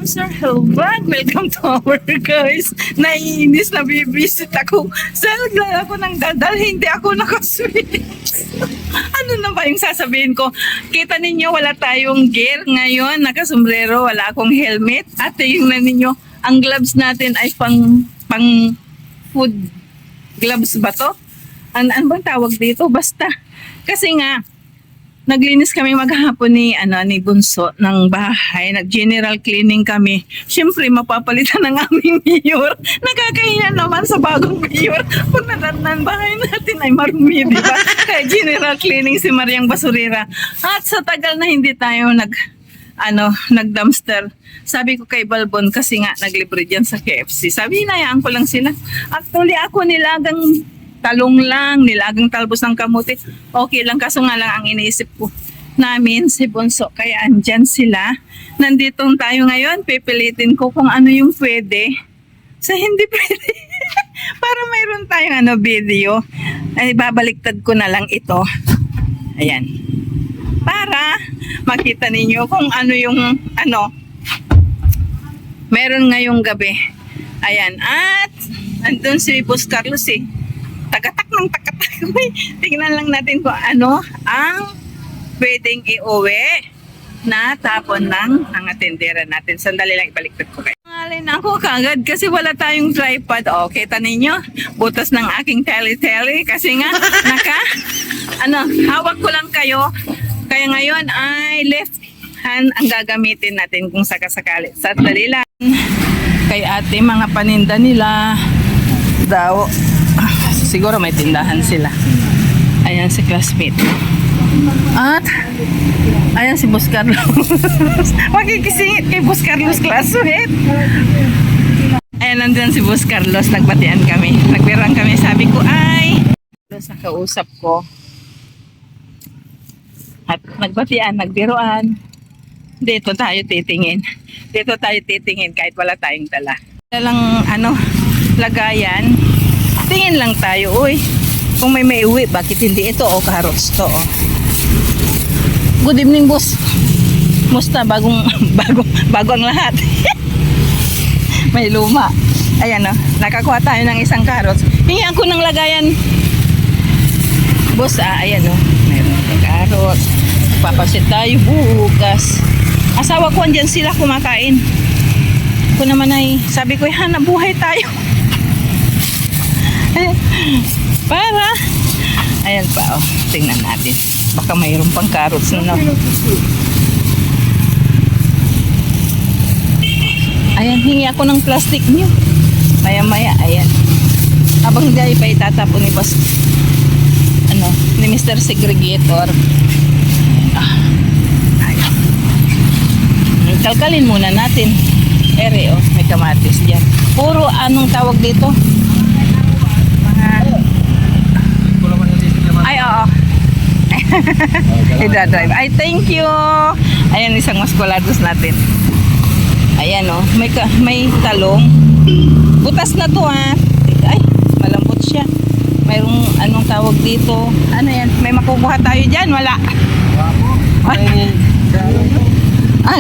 Sir Helvan, welcome to our guys. Naiinis na bibisit ako. Sir, nagdala ako ng dadal, hindi ako nakaswitch. Ano na ba yung sasabihin ko? Kita ninyo, wala tayong gear ngayon. Nakasombrero, wala akong helmet. At yung na ninyo, ang gloves natin ay pang food gloves ba to? Ano bang tawag dito? Basta. Kasi nga, naglinis kami maghapon ni Bunso ng bahay. Nag-general cleaning kami. Siyempre, mapapalitan ng aming mayor. Nakakahiya naman sa bagong mayor. Kung nadatnan bahay natin ay marumi, di ba? Kaya general cleaning si Mariang Basurera. At sa tagal na hindi tayo nag-dumpster. Sabi ko kay Balbon, kasi nga naglibre dyan sa KFC. Sabi, hinayaan ko lang sila. Actually, ako nilagang talong lang, nilagang talbos ng kamuti. Okay lang, kaso nga lang ang iniisip ko namin si Bunso. Kaya andyan sila. Nandito tayo ngayon. Pipilitin ko kung ano yung pwede sa hindi pwede. Para mayroon tayong video. Ay, babaliktad ko na lang ito. Ayan. Para makita ninyo kung ano yung meron ngayong gabi. Ayan. At andun si Boss Carlos tagatak ng takatak. Tingnan lang natin kung ano ang pwedeng iuwi na tapon ng ang atendera natin. Sandali lang, ibaliktad ko kayo. Ngalin ako kagad kasi wala tayong tripod. O, kita ninyo, butas ng aking tele-tele kasi nga, hawak ko lang kayo. Kaya ngayon ay left hand ang gagamitin natin kung sakasakali. Sandali lang. Kay ate, mga paninda nila daw. Siguro may tindahan sila. Ayan si classmate. At ayan si Boss Carlos. Makikisingit kay Boss Carlos, classmate. Ayan, nandun si Boss Carlos. Nagbatian kami. Nagbirang kami. Sabi ko ay sa kausap ko. At nagbatian, nagbiroan. Dito tayo titingin. Dito tayo titingin kahit wala tayong dala. Dalang lagayan. Tingin lang tayo, uy. Kung may uwi, bakit hindi ito? O, carrots to, o. Good evening, boss. Musta? Bago ang lahat. May luma. Ayan, o. Nakakuha tayo ng isang carrots. Hingi ako ng lagayan. Boss, ayan, o. Meron ng carrots. Papasit tayo bukas. Asawa ko, andyan sila kumakain. Ako naman ay, sabi ko, hanap buhay tayo. Para ayan pa, tingnan natin, baka mayroon pang carrots na ayan, hingi ako ng plastic niyo maya, ayan, habang hindi pa itatapon ni Boss ni Mr. Segregator. Ayan. Kalkalin muna natin. May kamatis dyan, puro anong tawag dito. Ay, oo. Idadrive. Ay, thank you. Ayan, isang maskulados natin. Ayan, oh. May talong. Butas na to, ha. Ay, malambot siya. Mayroong anong tawag dito. Ano yan? May makukuha tayo dyan? Wala.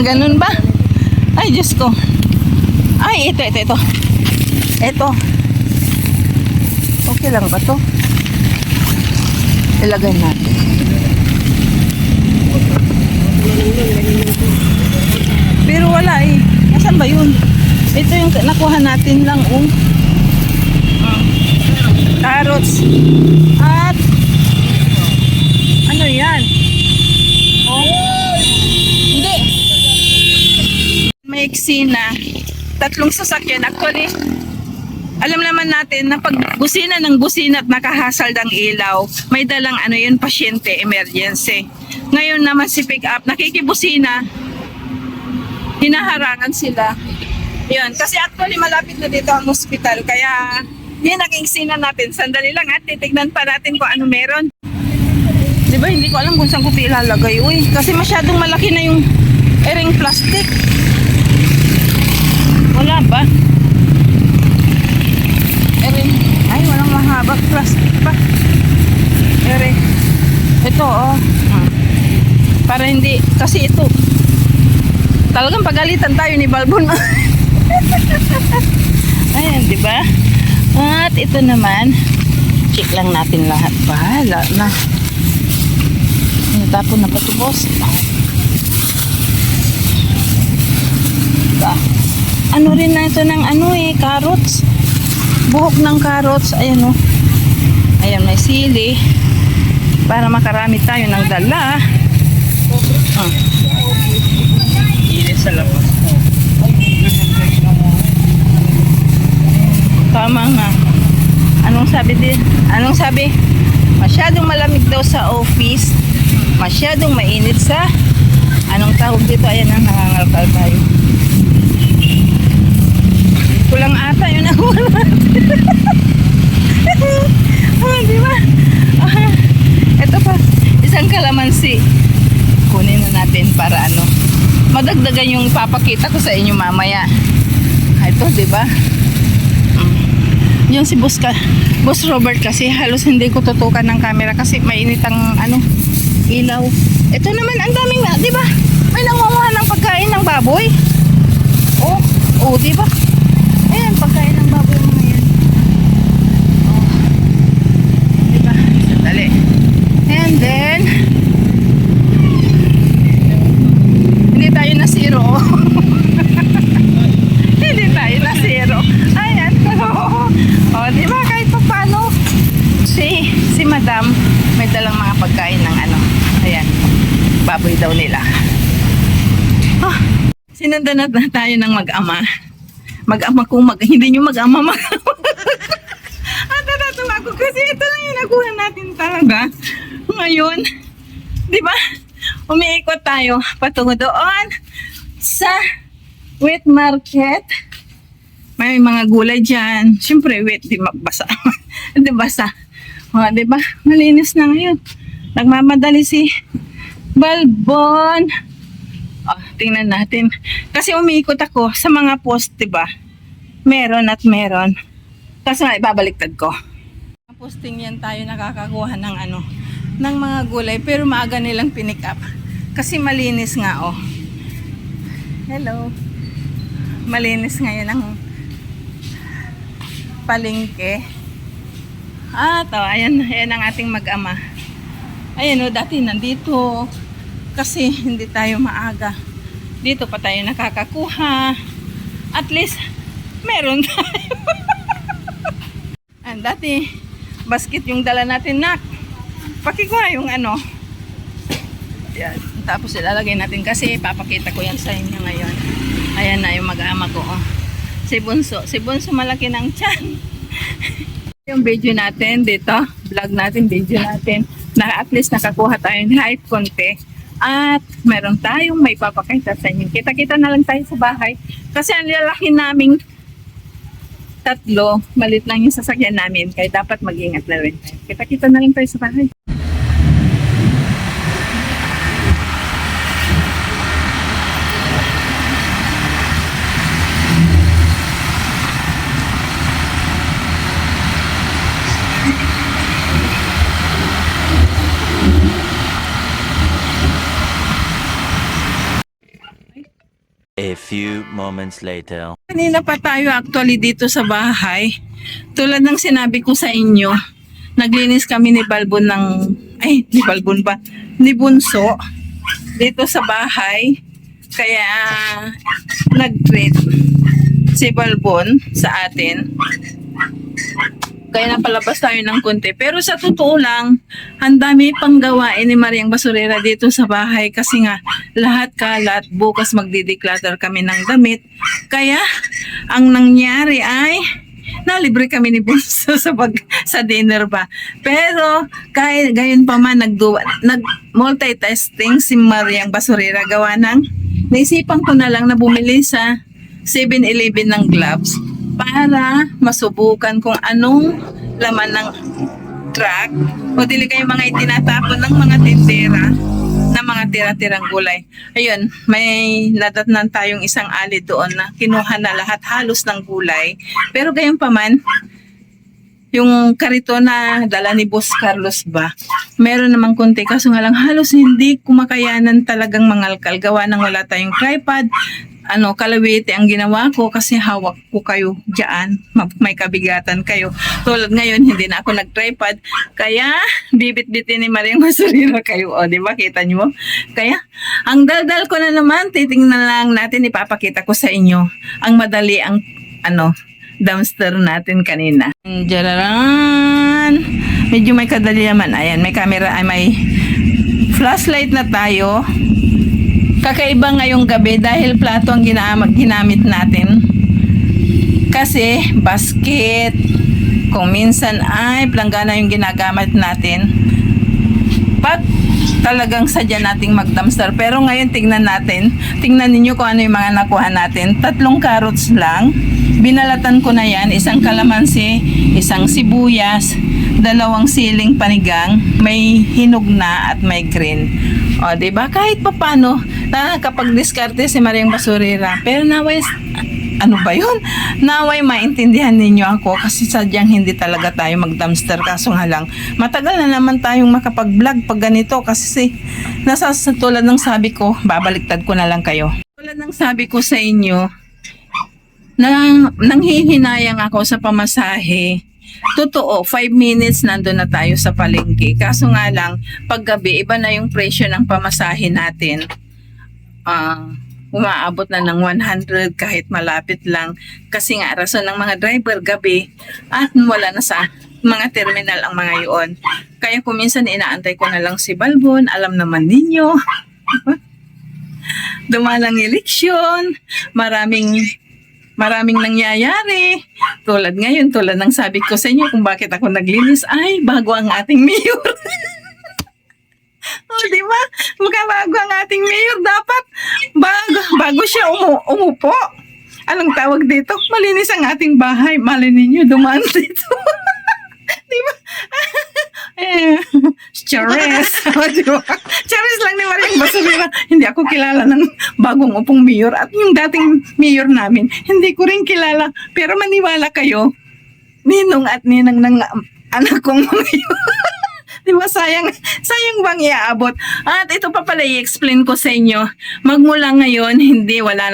Ganun ba? Ay, Diyos ko. Ay, ito. Ito. Okay lang ba to? Ilagay natin. Pero wala Nasaan ba yun? Ito yung nakuha natin lang carrots. At ano yan? Hindi. May eksena. 3 sasakyan. Actually, alam naman natin na pag busina ng busina at nakahasal ng ilaw, may dalang pasyente, emergency. Ngayon naman si pick up, nakikibusina, hinaharangan sila. Yun, kasi actually malapit na dito ang hospital, kaya yun naging sina natin. Sandali lang at titignan pa natin kung ano meron. Diba, hindi ko alam kung saan ko ilalagay. Uy, kasi masyadong malaki na yung ering plastic. Wala ba? Ay, walang mahabang plastic pa. Ito, para hindi, kasi ito Talagang pagalitan tayo ni Balbon. Ayan, di ba? At ito naman, check lang natin lahat. Bahala na. Tapon na pa ito, boss. Ano rin na ito ng carrots. Buhok ng carrots. Ayan o. Ayan, may sili. Para makarami tayo ng dala. Sili sa labas. Tama nga. Anong sabi din? Anong sabi? Masyadong malamig daw sa office. Masyadong mainit sa anong tawag dito? Ayan ang nangangalkal tayo. Kulang ata yun ang wala. Di ba? Ito pa, isang kalamansi. Kunin na natin para madagdagan yung papakita ko sa inyo mamaya. Ito, di ba? Yung si Boss Robert kasi halos hindi ko tutukan ng camera kasi mainit ang ilaw. Ito naman ang daming di ba? May nangunguha ng pagkain ng baboy. Oh, di ba? Ayan, pagkain ng baboy mga yan. Oh. Di ba? Sandali. And then hindi tayo na zero. Hindi tayo na zero. Ayan. Oh, di ba kahit pa paano si Madam may dalang mga pagkain ng ayan, baboy daw nila. Sinundan na tayo ng mag-ama. Mag-ama kung hindi nyo mag-ama. Natatawa ko kasi ito lang yung nakuha natin talaga. Ngayon, di ba? Umiikot tayo patungo doon sa wheat market. May mga gulay dyan. Siyempre, wheat, di basa. Di basa. Di ba? Malinis na ngayon. Nagmamadali si Balbon. Tingnan natin. Kasi umiikot ako sa mga post, di ba? Meron at meron. Kasi nga, ibabaliktad ko. Posting yan tayo nakakakuha ng ng mga gulay. Pero maaga nilang pinick up. Kasi malinis nga, oh. Hello. Malinis ngayon ang palengke. Ayan ang ating mag-ama. Ayan dati nandito. Kasi hindi tayo maaga. Dito pa tayo nakakakuha. At least, meron tayo. Dati, basket yung dala natin, nak. Pakikuha yung Yan. Tapos ilalagay natin kasi papakita ko yan sa inyo ngayon. Ayan na yung mag-ama ko. Si Bunso malaki ng tiyan. Yung video natin dito, vlog natin, video natin, na at least nakakuha tayo ng hype konti. At meron tayong may papakita sa inyo. Kita-kita na lang tayo sa bahay. Kasi ang lalaki naming tatlo, malit lang yung sasakyan namin. Kaya dapat mag-ingat na rin tayo. Kita-kita na lang tayo sa bahay. A few moments later. Kanina pa tayo actually dito sa bahay. Tulad ng sinabi ko sa inyo, naglinis kami ni Balbon ni Balbon ba? Ni Bunso dito sa bahay. Kaya nag-treat si Balbon sa atin. Kaya napalabas tayo ng konti. Pero sa totoo lang, ang dami pang gawain ni Mariang Basurera dito sa bahay kasi nga lahat kalat. Bukas magdi-declutter kami ng damit. Kaya ang nangyari ay nalibre kami ni Bunso sa dinner ba. Pero kahit gayon pa man nag-multitasking si Mariang Basurera gawa ng naisipan ko na lang na bumili sa 7-Eleven ng gloves para masubukan kung anong laman ng truck o dili kayo mga itinatapon ng mga tindera na mga tira-tirang gulay. Ayun, may nadatnan tayong isang ali doon na kinuha na lahat halos ng gulay. Pero gayon pa man, yung kariton na dala ni Boss Carlos ba, meron namang konti kaso nga lang halos hindi kumakayanan talagang mangalkal gawa ng wala tayong tripod. Kalawiti ang ginawa ko kasi hawak ko kayo dyan. May kabigatan kayo. Tulad ngayon, hindi na ako nag-tripod. Kaya, bibit-bitin ni Mariang Basurira kayo. O, di ba? Kita nyo? Kaya, ang daldal ko na naman, titingnan lang natin, ipapakita ko sa inyo. Ang madali ang, dumpster natin kanina. Jararan! Medyo may kadali naman. Ayan, may camera, may flashlight na tayo. Kakaiba ngayong gabi dahil plato ang ginamit natin. Kasi basket, kung minsan ay planggana yung ginagamit natin. Pag talagang sadya nating mag-dumpster. Pero ngayon tingnan ninyo kung ano yung mga nakuha natin. 3 carrots lang. Binalatan ko na yan. 1 kalamansi, 1 sibuyas, 2 siling panigang, may hinog na at may green. O, diba? Kahit pa paano, nakakapag-diskarte si Mariang Basurira. Pero naway, ano ba yun? Naway maintindihan ninyo ako kasi sadyang hindi talaga tayo mag-dumpster. Kaso nga lang, matagal na naman tayong makapag-vlog pag ganito kasi tulad ng sabi ko, babaliktad ko na lang kayo. Tulad ng sabi ko sa inyo, nanghihinayang ako sa pamasahe. Totoo, 5 minutes nandun na tayo sa palengke. Kaso nga lang, paggabi, iba na yung presyo ng pamasahe natin. Umaabot na ng 100 kahit malapit lang. Kasi nga, rason ng mga driver gabi at wala na sa mga terminal ang mga yun. Kaya kung minsan inaantay ko na lang si Balbon, alam naman ninyo. Dumalang eleksyon, maraming nangyayari. Tulad ngayon, tulad ng sabi ko sa inyo kung bakit ako naglinis, ay bago ang ating mayor. O, di ba? Bago ang ating mayor, dapat bago siya umupo. Anong tawag dito? Malinis ang ating bahay. Malay ninyo, dumaan dito. Di ba? Charis. Diba? Charis lang ni Mariang Basurira. Hindi ako kilala ng bagong upong mayor. At yung dating mayor namin, hindi ko rin kilala. Pero maniwala kayo, ninong at ninang ng anak kong mayor. Di ba? Sayang bang iaabot. At ito pa pala i-explain ko sa inyo. Magmula ngayon, wala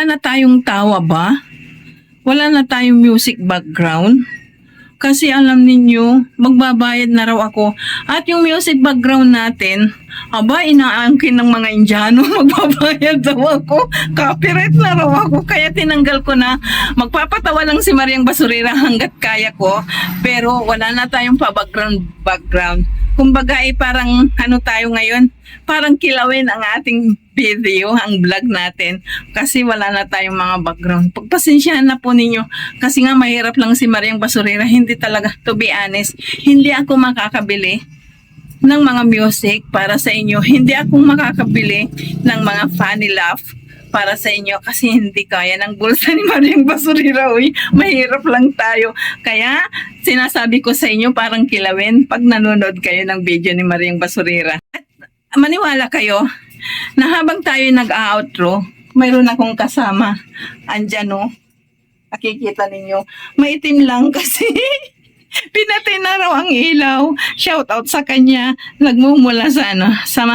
na tayong tawa ba? Wala na tayong music background. Kasi alam ninyo, magbabayad na raw ako. At yung music background natin, inaangkin ng mga Indiano, magbabayad daw ako. Copyright na raw ako. Kaya tinanggal ko na. Magpapatawa lang si Mariang Basurira hanggat kaya ko. Pero wala na tayong background. Kumbaga parang tayo ngayon? Parang kilawin ang ating video, ang vlog natin. Kasi wala na tayong mga background. Pagpasensyahan na po ninyo. Kasi nga mahirap lang si Mariang Basurira. Hindi talaga, to be honest, hindi ako makakabili ng mga music para sa inyo. Hindi ako makakabili ng mga funny laugh para sa inyo kasi hindi kaya ng bulsa ni Mariang Basurira. Uy, mahirap lang tayo. Kaya sinasabi ko sa inyo parang kilawin pag nanonood kayo ng video ni Mariang Basurira. At maniwala kayo na habang tayo nag-outro, mayroon akong kasama. Andyan o. Nakikita ninyo. Maitim lang kasi pinatay na raw ang ilaw. Shout out sa kanya. Nagmumula sa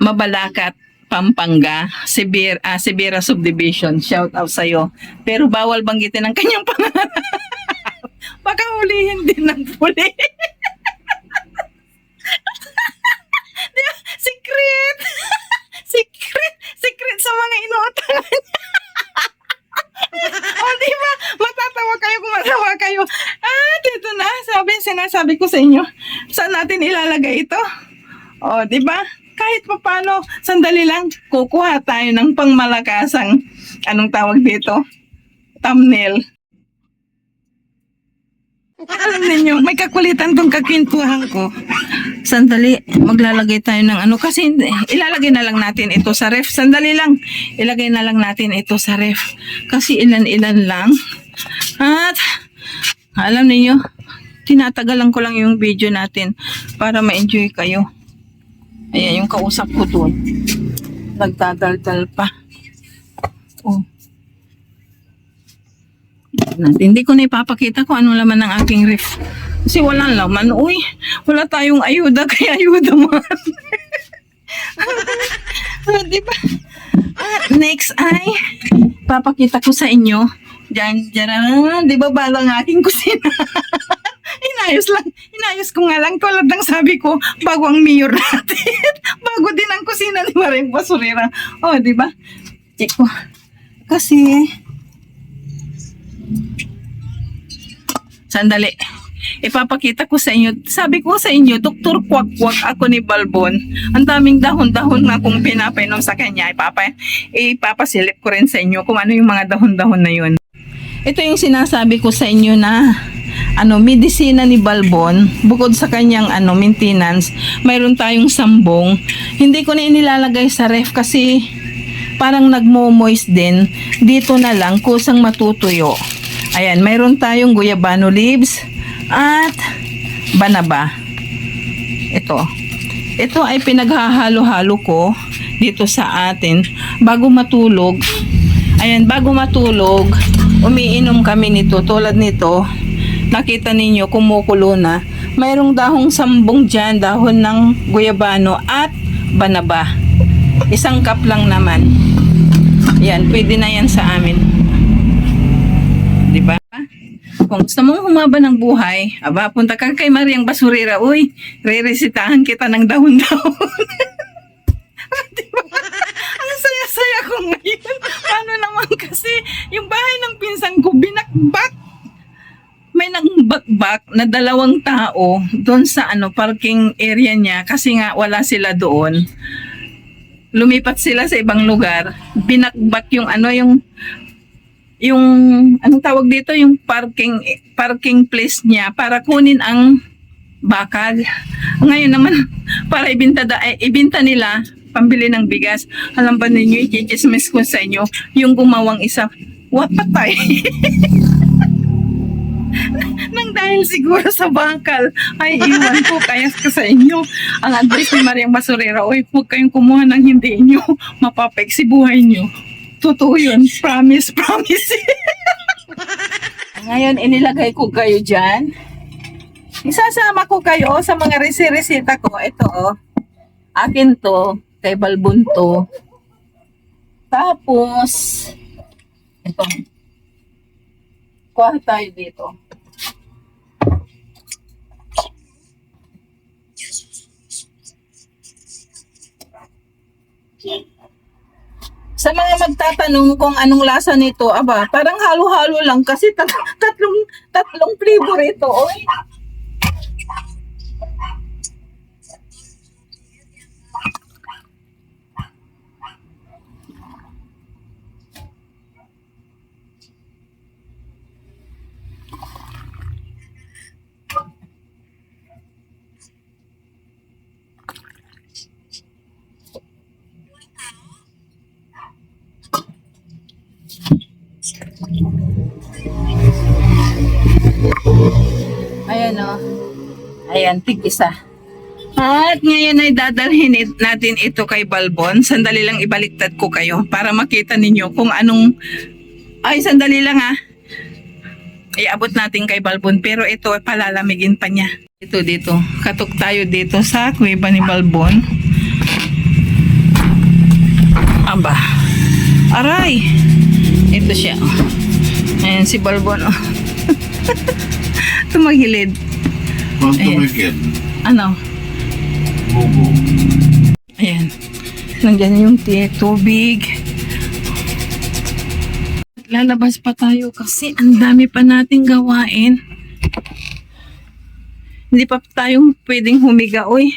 Mabalacat, Pampanga, Sibera Subdivision. Shout out sa'yo. Pero bawal banggitin ang kanyang pangalan. Baka hulihin din ng puli. Secret! Secret sa mga inuutangan niya. O, diba? Matatawa kayo kung matawa kayo. Dito na. Sinasabi ko sa inyo. Saan natin ilalagay ito? O, diba? Kahit pa paano, sandali lang, kukuha tayo ng pangmalakasang, anong tawag dito? Thumbnail. Alam ninyo, may kakulitan tong kakwentuhan ko. Sandali, maglalagay tayo ng kasi ilalagay na lang natin ito sa ref. Sandali lang, ilagay na lang natin ito sa ref. Kasi ilan-ilan lang. At, alam niyo, tinatagalan ko lang yung video natin para ma-enjoy kayo. Ayan, yung kausap ko doon. Nagdadaldal pa. Oh. natin. Hindi ko na ipapakita kung ano laman ng aking ref. Kasi walang laman. Uy, wala tayong ayuda, kaya ayuda man. Diba? At next ay, papakita ko sa inyo. Diyan, di ba balang aking kusina? Inayos ko nga lang tulad ng sabi ko, bago ang mayor natin. Bago din ang kusina ni Maring Basurera. Oh, di ba? Check ko. Kasi, sandali. Ipapakita ko sa inyo. Sabi ko sa inyo, Dr. Kwak-Kwak ako ni Balbon. Ang daming dahon-dahon na kung pinapainom sa kanya. Ipapasilip ko rin sa inyo kung ano yung mga dahon-dahon na yun. Ito yung sinasabi ko sa inyo na medisina ni Balbon. Bukod sa kanyang maintenance, mayroon tayong sambong. Hindi ko na inilalagay sa ref kasi parang nagmo-moist din. Dito na lang kusang matutuyo. Ayan, mayroon tayong guyabano leaves at banaba. Ito ay pinaghahalo-halo ko dito sa atin bago matulog. Ayan, bago matulog, umiinom kami nito. Tulad nito, nakita ninyo kumukulo na. Mayroong dahong sambong dyan, dahon ng guyabano at banaba. 1 cup lang naman. Yan, pwede na yan sa amin. Diba? Kung gusto mong humaba ng buhay, punta ka kay Mariang Basurera. Uy, re-resitahan kita ng dahon-dahon. Diba? Ang saya-saya ko ngayon. Paano naman kasi, yung bahay ng pinsan ko, binakbak. May nagbakbak na 2 tao doon sa parking area niya kasi nga wala sila doon. Lumipat sila sa ibang lugar. Binakbak yung anong tawag dito, yung parking place niya para kunin ang bakal. Ngayon naman para ibinta nila pambili ng bigas. Alam ba ninyo, i-chismis ko sa inyo, yung gumawang isa, patay. Nang dahil siguro sa bakal, ay iwan ko kaya sa inyo. Ang advice ni Mariang Basurera, huwag kayong kumuha ng hindi inyo, mapapeksi buhay nyo. Totoo yun. Promise. Ngayon, inilagay ko kayo dyan. Isasama ko kayo sa mga resita ko. Ito, akin to, kay Balbon to. Tapos, ito. Kuha tayo dito. Sa mga magtatanong kung anong lasa nito, parang halo-halo lang kasi tatlong flavor ito. Oy. Ayan o. Ayan, tig-isa. At ngayon ay dadalhin natin ito kay Balbon. Sandali lang ibaliktad ko kayo para makita ninyo kung anong... Ay, sandali lang iabot natin kay Balbon. Pero ito, palalamigin pa niya. Ito dito. Katok tayo dito sa kuweba ni Balbon. Aray! Ito siya. Ayan si Balbon. Tumagilid. Tumagilid. Ano? Bubo. Ayan. Nandiyan yung tubig. Lalabas pa tayo kasi ang dami pa nating gawain. Hindi pa tayong pwedeng humiga, oy.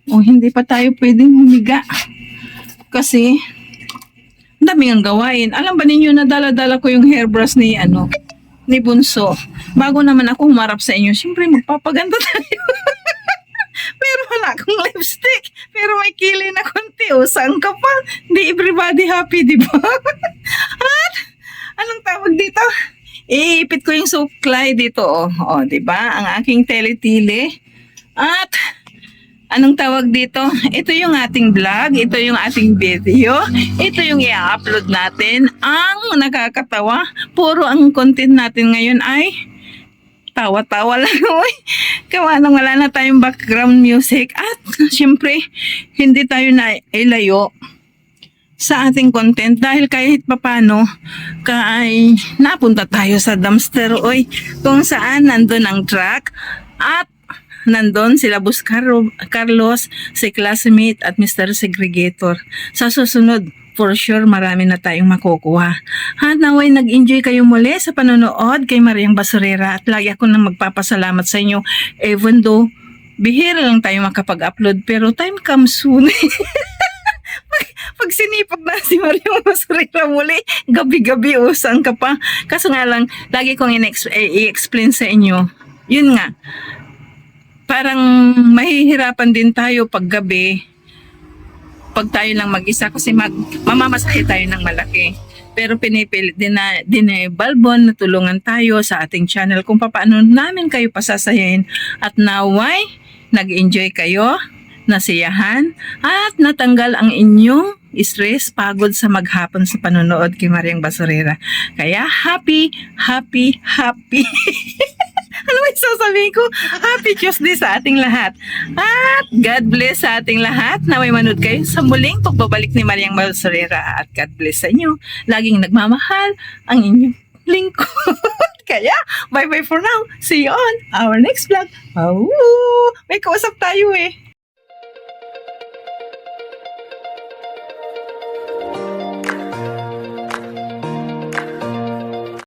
Hindi pa tayo pwedeng humiga. Kasi ang daming ang gawain. Alam ba ninyo na dala-dala ko yung hairbrush ni Bunso. Bago naman ako humarap sa inyo, siyempre magpapaganda tayo. Pero wala akong lipstick. Pero may kilay na konti. Saan ka pa? Hindi everybody happy, di ba? At anong tawag dito? Iipit ko yung suklay dito. Di ba? Ang aking tele-tile. At anong tawag dito? Ito yung ating vlog, ito yung ating video, ito yung i-upload natin. Ang nakakatawa, puro ang content natin ngayon ay tawa-tawa lang. Uy, kawa nang wala na tayong background music. At syempre, hindi tayo na ilayo sa ating content dahil kahit papano kay napunta tayo sa dumpster oy kung saan nandun ang truck at nandun sila Bus Carlos, si classmate at Mr. Segregator. Sa susunod, for sure marami na tayong makukuha. At naway nag-enjoy kayo muli sa panonood kay Mariang Basurera at lagi ako nang magpapasalamat sa inyo even though bihira lang tayo makapag-upload pero time comes soon. Pag sinipag na si Mariang Basurera muli, gabi-gabi usang ka pa. Kaso nga lang, lagi kong i-explain sa inyo, yun nga, parang mahihirapan din tayo pag gabi, pag tayo lang mag-isa kasi mamamasakit tayo ng malaki. Pero pinipilit din na Balbon na tulungan tayo sa ating channel kung paano namin kayo pasasayahin at naway nag-enjoy kayo, nasiyahan at natanggal ang inyong stress, pagod sa maghapon sa panonood kay Mariang Basurera. Kaya happy. Ano ba yung sasabihin ko? Happy Tuesday sa ating lahat. At God bless sa ating lahat na may manood kayo sa muling pagbabalik ni Mariang Basurera. At God bless sa inyo. Laging nagmamahal ang inyong lingkod. Kaya, bye-bye for now. See you on our next vlog. Oh, may kausap tayo eh.